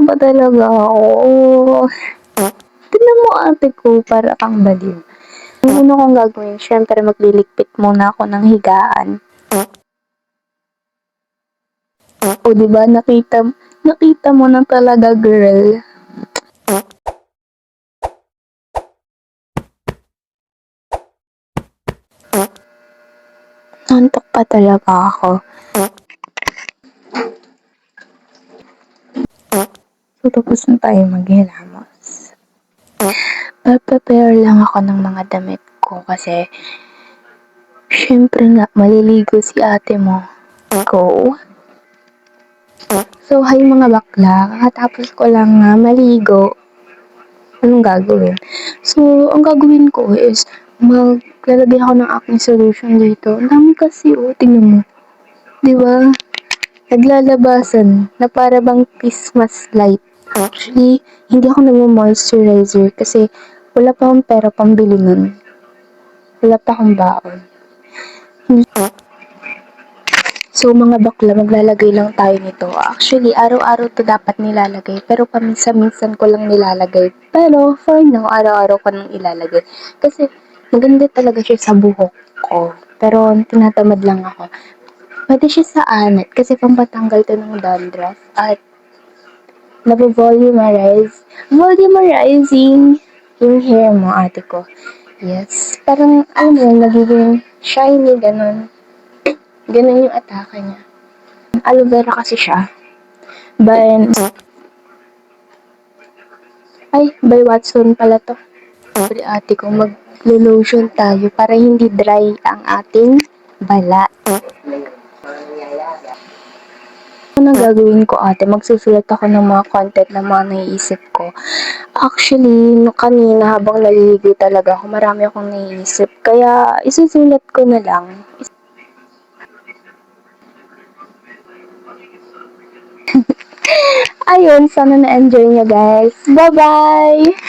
ba talaga ako? Tignan mo ate ko, para kang baliw. Ang una kong gagawin, syempre magliligpit muna ako ng higaan. O diba, nakita mo na talaga girl. Nantok pa talaga ako. So, tapos na tayo maghilamos. Prepare lang ako ng mga damit ko kasi syempre nga, maliligo si ate mo. Go. So, hi mga bakla, kakatapos ko lang nga maligo. Anong gagawin? So, ang gagawin ko is, maglalagay ako ng acne solution dito. Ang dami kasi, tingnan mo. Diba? Naglalabasan na para bang Christmas light. Actually, hindi ako nag-moisturizer kasi wala pa akong pera pambili nun. Wala pa akong baon. So, mga bakla, maglalagay lang tayo nito. Actually, araw-araw to dapat nilalagay. Pero paminsan-minsan ko lang nilalagay. Pero, for now, araw-araw ko nang ilalagay. Kasi, maganda talaga siya sa buhok ko. Pero, tinatamad lang ako. Pwede siya sa anat kasi pampatanggal to ng dandruff. At, volumizing yung hair mo, ate ko. Yes. Parang, alam mo, nagiging shiny, ganun. Ganun yung atake niya. Aloe vera kasi siya. By Watson pala to. Sabi ate ko, mag-lotion tayo para hindi dry ang ating balat. Ano gagawin ko ate? Magsusulat ako ng mga content na mga naiisip ko. Actually, kanina habang naliligo talaga ako, marami akong naiisip. Kaya, isusulat ko na lang. Ayun, sana na-enjoy nyo guys. Bye-bye!